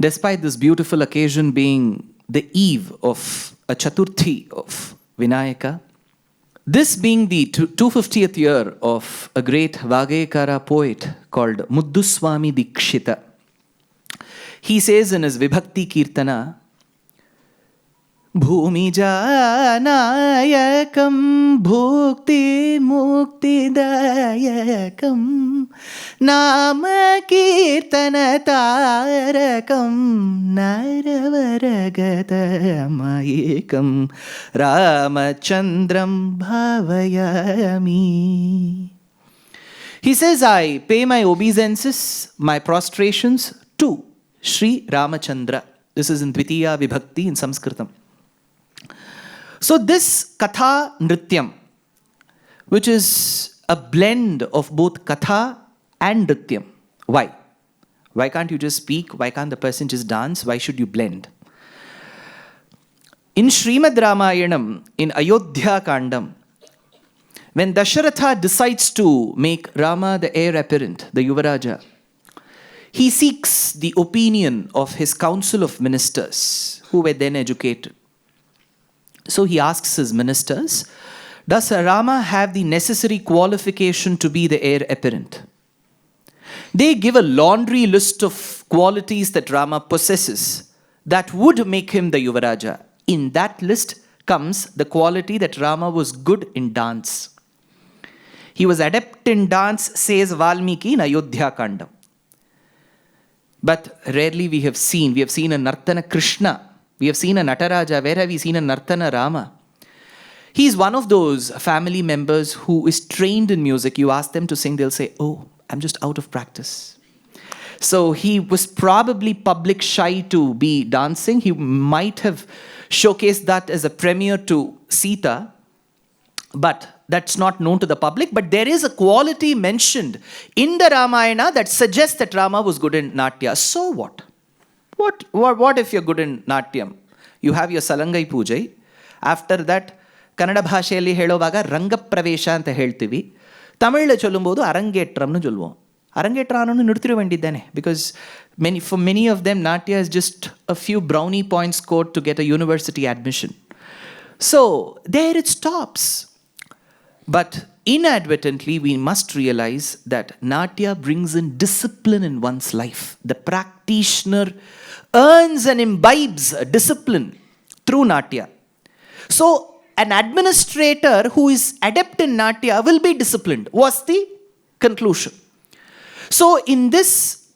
Despite this beautiful occasion being the eve of a Chaturthi of Vinayaka, this being the 250th year of a great Vagekara poet called Mudduswami Dikshita, he says in his Vibhakti Kirtana, Bhumi Janayakam Bhukti Mukti Dayakam Nama Kirtana Tarakam Naravaragata Mayekam Ramachandram Bhavayami. He says, I pay my obeisances, my prostrations to Shri Ramachandra. This is in Dvitiya Vibhakti in Sanskritam. So this Katha Nrityam, which is a blend of both Katha and Nrityam. Why? Why can't you just speak? Why can't the person just dance? Why should you blend? In Srimad Ramayanam, in Ayodhya Kandam, when Dasharatha decides to make Rama the heir apparent, the Yuvaraja, he seeks the opinion of his council of ministers who were then educated. So he asks his ministers, does Rama have the necessary qualification to be the heir apparent? They give a laundry list of qualities that Rama possesses that would make him the Yuvaraja. In that list comes the quality that Rama was good in dance. He was adept in dance, says Valmiki in Ayodhya Kanda. But rarely we have seen a Nartana Krishna. We have seen a Nataraja. Where have we seen a Nartana Rama? He is one of those family members who is trained in music. You ask them to sing, they'll say, oh, I'm just out of practice. So he was probably public shy to be dancing. He might have showcased that as a premiere to Sita, but that's not known to the public. But there is a quality mentioned in the Ramayana that suggests that Rama was good in Natya. So what? What if you're good in Natyam? You have your Salangai Pujai. After that, Kannada bhashayalli helovaga Rangapravesha anta heltivi. Tamil cholumbodu Arangetramnu cholvom. Arangetrananu nirthiruvendidane, because for many of them Natya is just a few brownie points scored to get a university admission. So there it stops. But inadvertently, we must realize that Natya brings in discipline in one's life. The practitioner earns and imbibes discipline through Natya. So, an administrator who is adept in Natya will be disciplined, was the conclusion. So, in this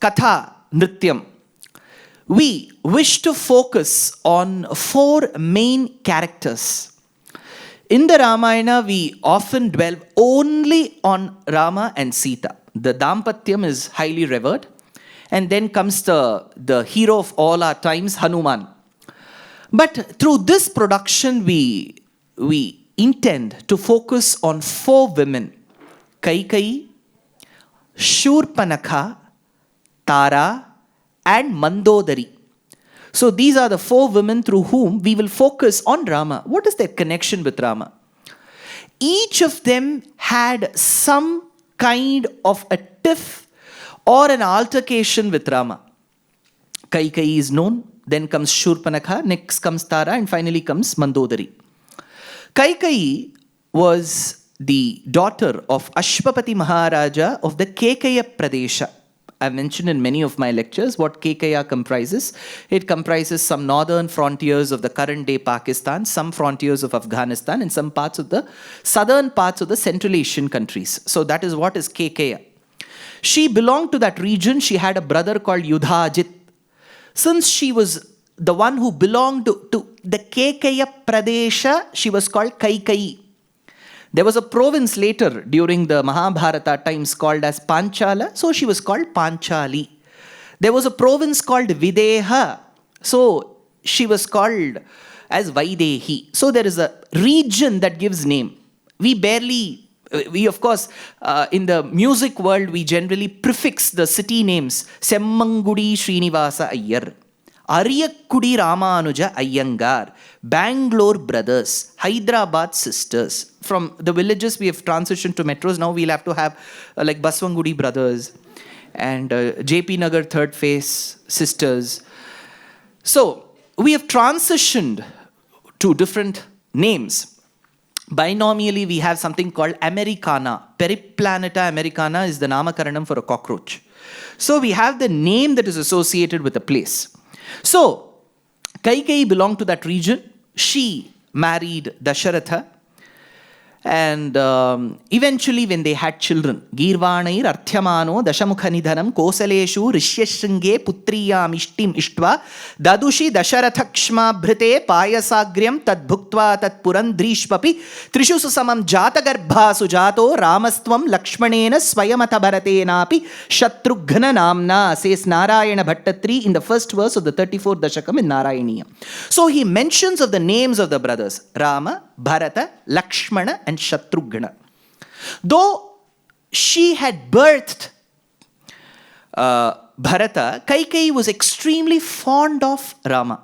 Katha, Nrityam, we wish to focus on 4 main characters. In the Ramayana, we often dwell only on Rama and Sita. The Dampatyam is highly revered. And then comes the hero of all our times, Hanuman. But through this production, we intend to focus on 4 women: Kaikeyi, Shurpanakha, Tara, and Mandodari. So these are the 4 women through whom we will focus on Rama. What is their connection with Rama? Each of them had some kind of a tiff or an altercation with Rama. Kaikeyi is known, then comes Shurpanakha, next comes Tara, and finally comes Mandodari. Kaikeyi was the daughter of Ashwapati Maharaja of the Kekaya Pradesha. I've mentioned in many of my lectures what Kekaya comprises. It comprises some northern frontiers of the current day Pakistan, some frontiers of Afghanistan, and some parts of the southern parts of the Central Asian countries. So that is what is Kekaya. She belonged to that region. She had a brother called Yudhajit. Since she was the one who belonged to the Kekaya Pradesha, she was called Kaikeyi. There was a province later during the Mahabharata times called as Panchala, so she was called Panchali. There was a province called Videha, so she was called as Vaidehi. So there is a region that gives name. We of course, in the music world, we generally prefix the city names. Semmangudi Srinivasa Ayyar, Ariyakudi Ramanuja Ayyangar, Bangalore brothers, Hyderabad sisters. From the villages we have transitioned to metros. Now we'll have to have like Baswangudi brothers and JP Nagar third phase sisters. So we have transitioned to different names. Binomially, we have something called Americana. Periplaneta Americana is the Namakaranam for a cockroach. So we have the name that is associated with a place. So Kaikeyi belonged to that region. She married Dasharatha. And eventually when they had children, Girvanair Arthyamano Dashamukhanidhanam Kosaleshu Rishyashringe Putriyam Ishtim Ishtva Dadushi Dasharathaksma Bhrite Payasagryam Tad Bhuktva Tad Purandrishpapi Trishu Susamam Jatagarbha Sujato Ramastvam Lakshmanena Swayamata Bharatenapi Shatrughna Namna, says Narayana Bhattatri in the first verse of the 34th Dashakam in Narayaniya. So he mentions of the names of the brothers Rama, Bharata, Lakshmana, and Shatrughna. Though she had birthed Bharata, Kaikeyi was extremely fond of Rama.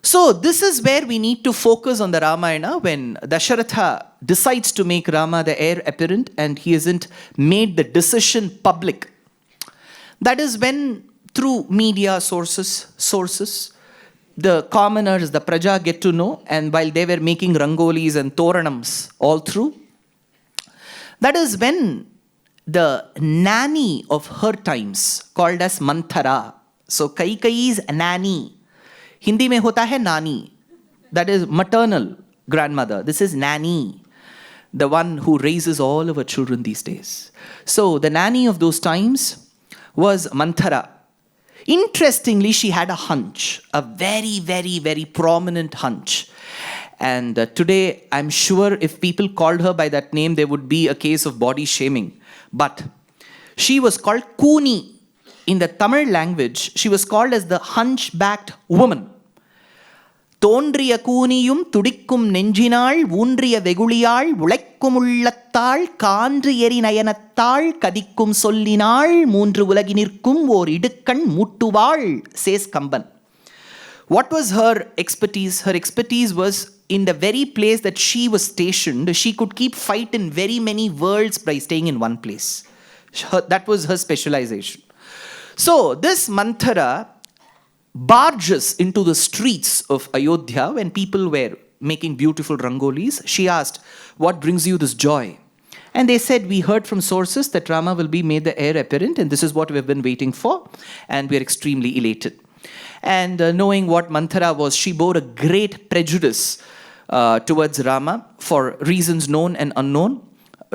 So this is where we need to focus on the Ramayana when Dasharatha decides to make Rama the heir apparent and he hasn't made the decision public. That is when through media sources, the commoners, the praja get to know, and while they were making rangolis and toranams all through, that is when the nanny of her times, called as Manthara, so Kaikeyi's nanny, Hindi mein hota hai nani, that is maternal grandmother. This is nanny, the one who raises all of her children these days. So the nanny of those times was Manthara. Interestingly, she had a hunch, a very, very, very prominent hunch. And today, I'm sure if people called her by that name, there would be a case of body shaming. But she was called Kuni. In the Tamil language, she was called as the hunchbacked woman. தோன்றிய கூனியும் துடிக்கும் நெஞ்சினாள் ஊன்றிய வெகுளியாள் உழைக்கும் உள்ளத்தாள் கான்று எரி நயனத்தாள் கதிக்கும் சொல்லினாள் மூன்று உலகினிற்கும் ஓர் இடுக்கண் மூட்டுவாள், says Kamban. What was her expertise? Her expertise was in the very place that she was stationed, she could keep fight in very many worlds by staying in one place. That was her specialization. So this Manthara barges into the streets of Ayodhya when people were making beautiful rangolis. She asked, What brings you this joy? And they said, we heard from sources that Rama will be made the heir apparent, and this is what we have been waiting for, and we are extremely elated. And knowing what Manthara was, she bore a great prejudice towards Rama for reasons known and unknown.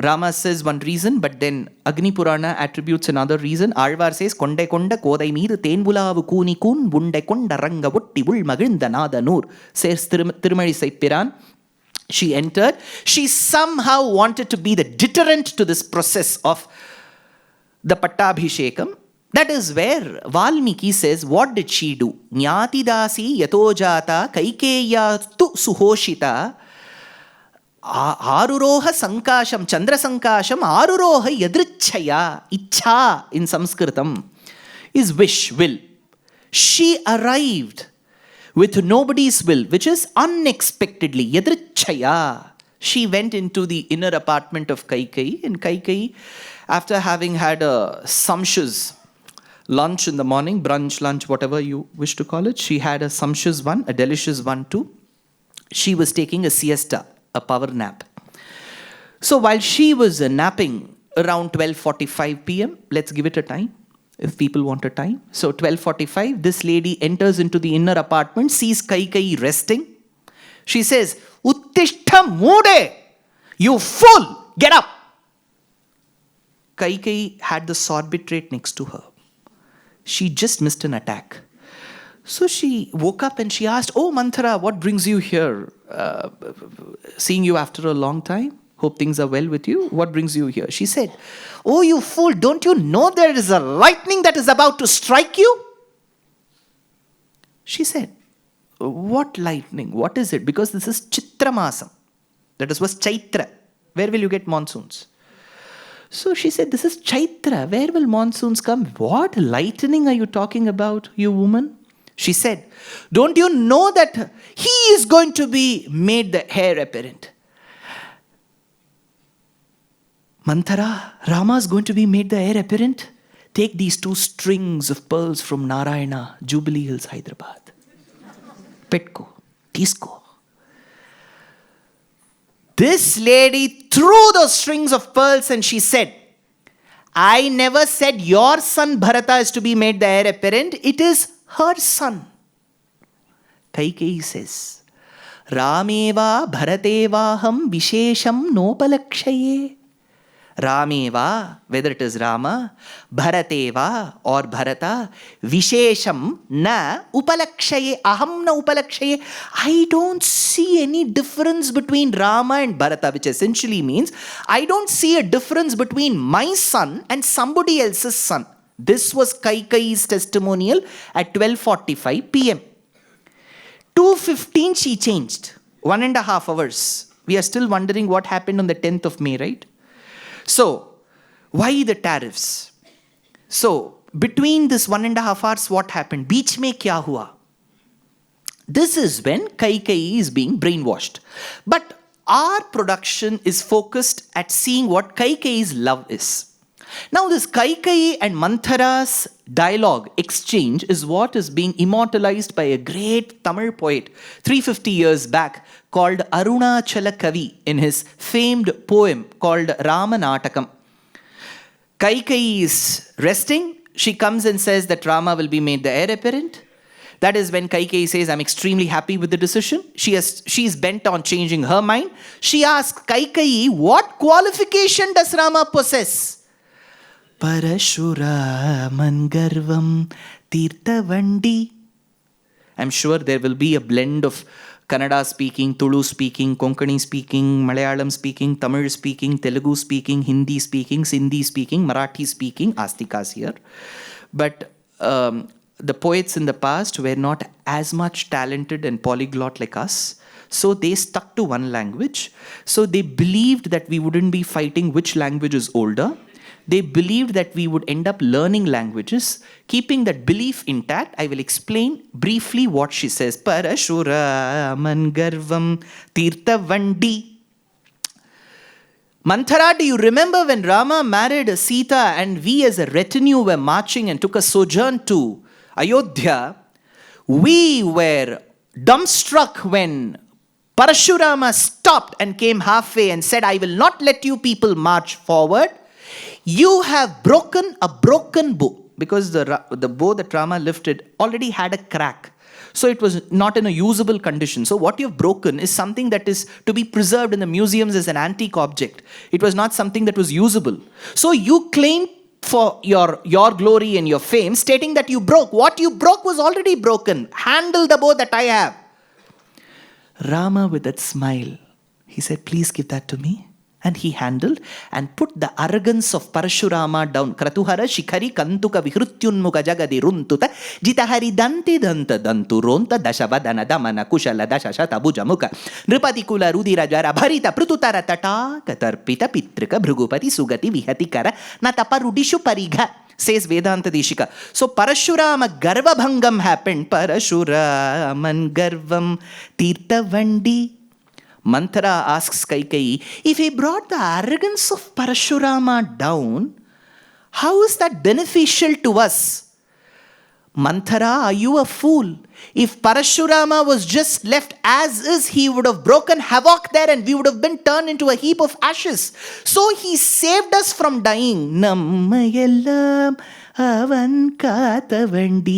Rama says one reason, but then Agni Purana attributes another reason. Alvar says, Konde konda kodai meedu tenbulavu kuni kun bunde konda ranga vutti vul maginda nada nur, says Tirumalizai Piran. She entered. She somehow wanted to be the deterrent to this process of the Pattabhishekam. That is where Valmiki says, what did she do? Nyati dasi yatojata kaikeya tu suhoshita Aruroha Sankasham, Chandra Sankasham, Aruroha Yadrichaya, Icha in Sanskritam is wish, will. She arrived with nobody's will, which is unexpectedly, Yadrichaya. She went into the inner apartment of Kaikeyi, and Kaikeyi, after having had a sumptuous lunch in the morning, brunch, lunch, whatever you wish to call it, she had a sumptuous one, a delicious one too. She was taking a siesta, a power nap. So while she was napping around 12:45 p.m., let's give it a time, if people want a time. So 12:45, this lady enters into the inner apartment, sees Kaikeyi resting. She says, Uttishta Mude, you fool, get up. Kaikeyi had the sorbitrate next to her. She just missed an attack. So she woke up and she asked, oh Manthara, what brings you here? Seeing you after a long time. Hope things are well with you. What brings you here? She said, oh you fool, don't you know there is a lightning that is about to strike you? She said, what lightning? What is it? Because this is Chitra Masam. That was Chaitra. Where will you get monsoons? So she said, this is Chaitra. Where will monsoons come? What lightning are you talking about, you woman? She said, don't you know that he is going to be made the heir apparent? Manthara, Rama is going to be made the heir apparent. Take these 2 strings of pearls from Narayana, Jubilee Hills, Hyderabad. Petko, Tisko. This lady threw those strings of pearls and she said, I never said your son Bharata is to be made the heir apparent. It is her son. Kaikeyi says, Rameva Bharatevaham Vishesham Nopalakshaye. Rameva, whether it is Rama, Bharateva or Bharata, Vishesham na upalakshaye, aham na upalakshaye. I don't see any difference between Rama and Bharata, which essentially means I don't see a difference between my son and somebody else's son. This was Kaikeyi's testimonial at 12:45 p.m. 2:15 she changed. 1.5 hours. We are still wondering what happened on the 10th of May, right? So, why the tariffs? So, between this 1.5 hours, what happened? Beech mein kya hua? This is when Kaikeyi is being brainwashed. But our production is focused at seeing what Kaikeyi's love is. Now, this Kaikeyi and Manthara's dialogue exchange is what is being immortalized by a great Tamil poet 350 years back called Arunachala Kavi in his famed poem called Ramanatakam. Kaikeyi is resting. She comes and says that Rama will be made the heir apparent. That is when Kaikeyi says, I'm extremely happy with the decision. She's bent on changing her mind. She asks Kaikeyi, what qualification does Rama possess? Parashuraman Garvam Tirthavandi. I'm sure there will be a blend of Kannada speaking, Tulu speaking, Konkani speaking, Malayalam speaking, Tamil speaking, Telugu speaking, Hindi speaking, Sindhi speaking, Marathi speaking, Astikas here. But the poets in the past were not as much talented and polyglot like us. So they stuck to one language. So they believed that we wouldn't be fighting which language is older. They believed that we would end up learning languages. Keeping that belief intact, I will explain briefly what she says. Parashuraman Garvam Tirthavandi. Manthara, do you remember when Rama married Sita and we as a retinue were marching and took a sojourn to Ayodhya? We were dumbstruck when Parashurama stopped and came halfway and said, I will not let you people march forward. You have broken a broken bow. Because the bow that Rama lifted already had a crack. So it was not in a usable condition. So what you've broken is something that is to be preserved in the museums as an antique object. It was not something that was usable. So you claim for your glory and your fame, stating that you broke. What you broke was already broken. Handle the bow that I have. Rama, with that smile, he said, please give that to me. And he handled and put the arrogance of Parashurama down. Kratuhara shikhari kantuka vihrutyunmuka jagadi runtuta jitahari dante danta danturonta dashavadana damana kushala dashashata bhujamuka nripatikula rudira jara bharita prututara tata katarpita pitrika bhrugupati sugati vihatikara nataparudishu parigha, says Vedanta Deshika. So Parashurama Garva Bhangam happened. Parashuraman Garvam Tirthavandi. Manthara asks Kaikeyi, if he brought the arrogance of Parashurama down, how is that beneficial to us? Manthara, are you a fool? If Parashurama was just left as is, he would have broken havoc there and we would have been turned into a heap of ashes. So he saved us from dying. Nammayellam avan katavandi.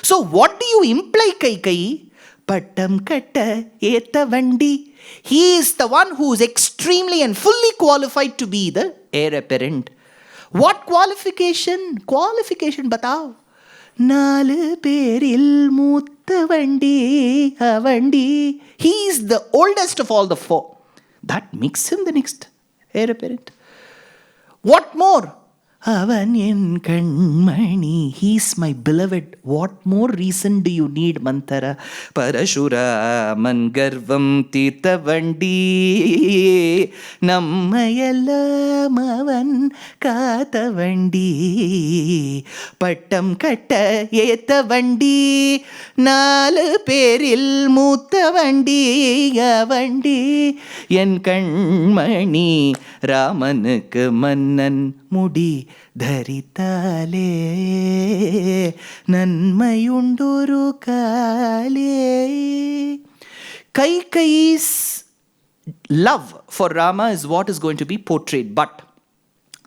So what do you imply, Kaikeyi? Pattam katta etavandi. He is the one who is extremely and fully qualified to be the heir apparent. What qualification? Qualification batao. Nalu peril muttavandi avandi. He is the oldest of all the four. That makes him the next heir apparent. What more? Avan en kanmani. He is my beloved. What more reason do you need, Manthara? Parashuraman garvam tirthavandi nammayallam avan katavandi pattam katta ethavandi nalu peril muttavandi avandi en kanmani Ramanukku mannan mudi ಧರಿತಾಲೇ ನನ್ಮಯುಂಡೂರು ಕಾಲೇ. Kaikeyi's love for Rama is what is going to be portrayed. But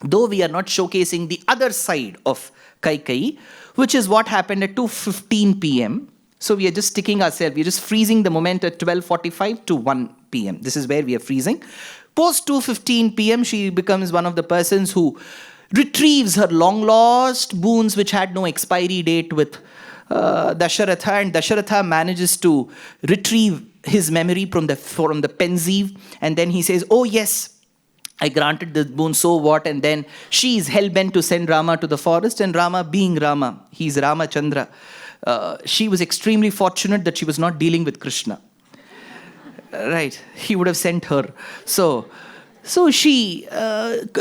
though we are not showcasing the other side of Kaikeyi, which is what happened at 2:15 p.m. So we are just sticking ourselves, we are just freezing the moment at 12:45 to 1 p.m. This is where we are freezing. Post 2:15 p.m. she becomes one of the persons who retrieves her long-lost boons which had no expiry date with Dasharatha, and Dasharatha manages to retrieve his memory from the pensieve, and then he says, oh yes, I granted the boon, so what? And then she is hell-bent to send Rama to the forest, and Rama being Rama, he's Ramachandra, she was extremely fortunate that she was not dealing with Krishna. Right, he would have sent her. So she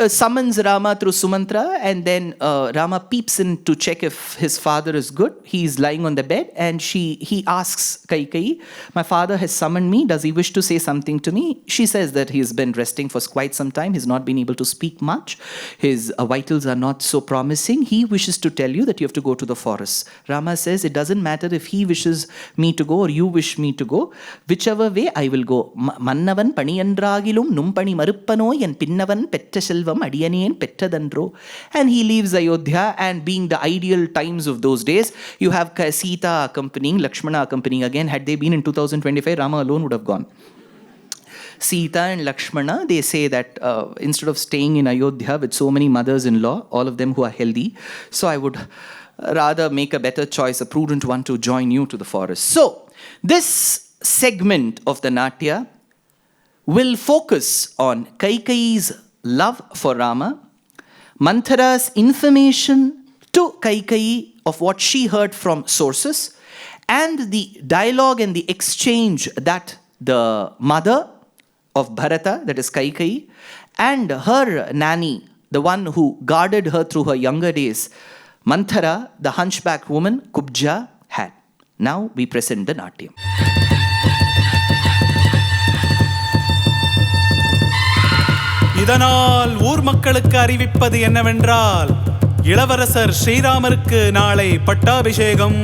summons Rama through Sumantra, and then Rama peeps in to check if his father is good. He is lying on the bed, and he asks Kaikeyi, my father has summoned me. Does he wish to say something to me? She says that he has been resting for quite some time. He's not been able to speak much. His vitals are not so promising. He wishes to tell you that you have to go to the forest. Rama says, it doesn't matter if he wishes me to go or you wish me to go. Whichever way, I will go. Mannavan paniyandragilum numpani maruppano en pinnavan petta selvam adiyaneen pettadandro. And he leaves Ayodhya, and being the ideal times of those days, you have Sita accompanying, Lakshmana accompanying. Again, had they been in 2025, Rama alone would have gone. Sita and Lakshmana, they say that instead of staying in Ayodhya with so many mothers-in-law, all of them who are healthy, so I would rather make a better choice, a prudent one, to join you to the forest. So, this segment of the Natya will focus on Kaikeyi's love for Rama, Manthara's information to Kaikeyi of what she heard from sources, and the dialogue and the exchange that the mother of Bharata, that is Kaikeyi, and her nanny, the one who guarded her through her younger days, Manthara, the hunchback woman, Kubja, had. Now we present the Natyam. இதனால் ஊர் மக்களுக்கு அறிவிப்பது என்னவென்றால், இளவரசர் ஸ்ரீராமருக்கு நாளை பட்டாபிஷேகம்.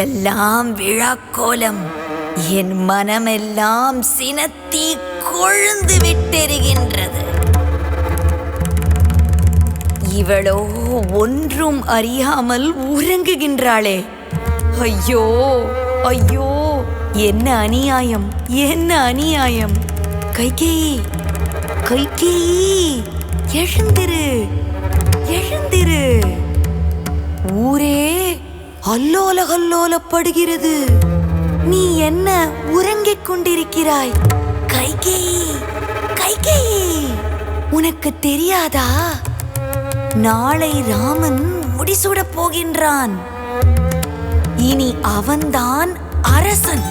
வீடெல்லாம் விழாக்கோலம், என் மனமெல்லாம் சினத்தி கொழுந்து விட்டெரிகின்றது. இவளோ ஒன்றும் அறியாமல் உறங்குகின்றாளே. ஐயோ ஐயோ, என்ன அநியாயம், என்ன அநியாயம்! கைகேயி, கைகேயி, எழுந்திரு, எழுந்திரு! ஊரே அல்லோல கல்லோலப்படுகிறது. நீ என்ன உறங்கிக் கொண்டிருக்கிறாய்? கைகேயி, கைகேயி, உனக்கு தெரியாதா? நாளை ராமன் முடிசூடப் போகின்றான். இனி அவன்தான் அரசன்.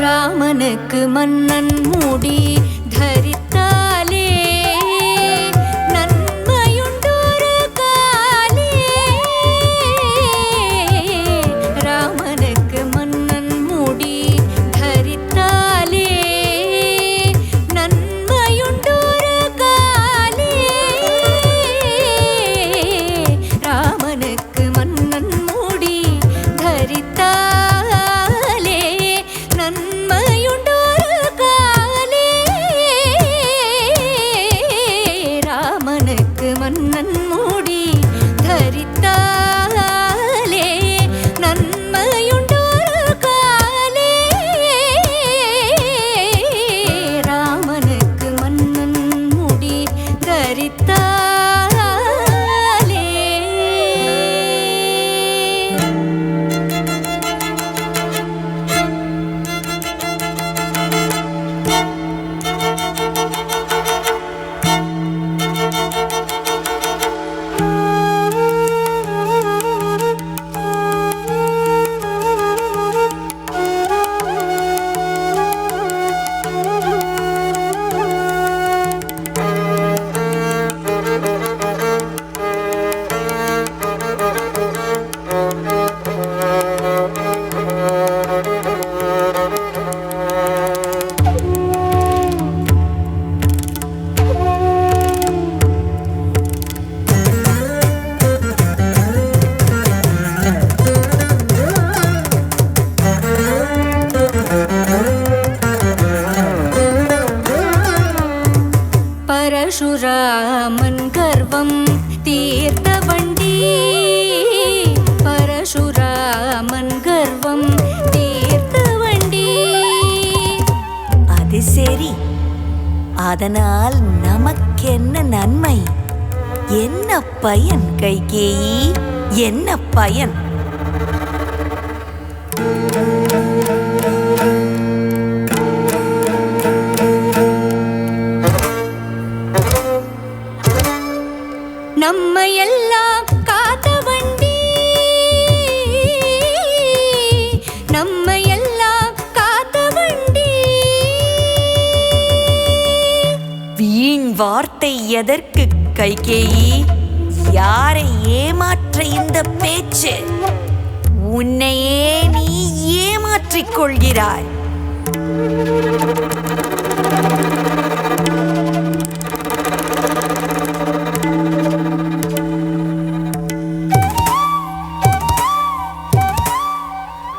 ராமனுக்கு மன்னன் மூடி தரித்தாலே நன்மையுண்டொரு காலே. ராமனுக்கு மன்னன் மூடி தரித்தாலே நன்மையுண்டொரு காலே. ராமனுக்கு மன்னன் மூடி தரித்தாலே நன்மையுண்டொரு காலே. ராமனுக்கு மன்னன் மூடி தரித்தாலே நன்மையுண்டொரு காலே. ராமனுக்கு மன்னன் மூடி தரித்தாலே. பரசுராமன் கர்வம் தீர்த்த வண்டி. பரசுராமன் கர்வம் தீர்த்த வண்டி. அது சரி, அதனால் நமக்கென்ன நன்மை? என்ன பயன் கைகேயி, என்ன பயன்? நம்மையெல்லாம் காத்த வண்டி. நம்மையெல்லாம் காத்த வண்டி. வீண் வார்த்தை எதற்கு கைகேயி? யாரை ஏமாற்ற இந்த பேச்சு? உன்னையே நீ ஏமாற்றிக் கொள்கிறாய்.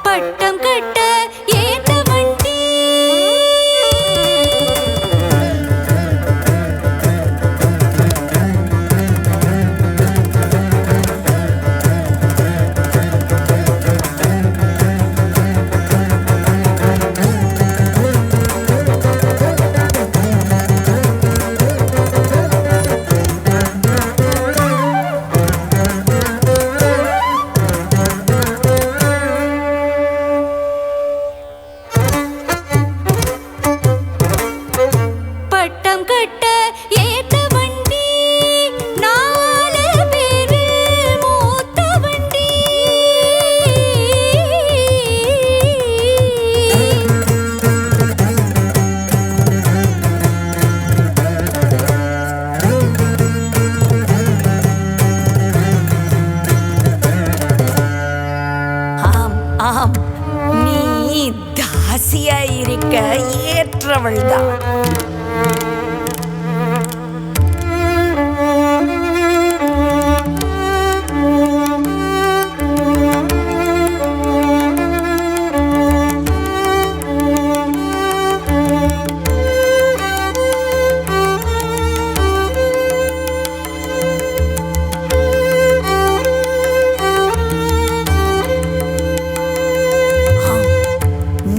பட்டம் கட்ட ஏத்த வண்டி. பெற்றவள்தான்.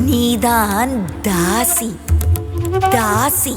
நீதான் தாசி, தாசி.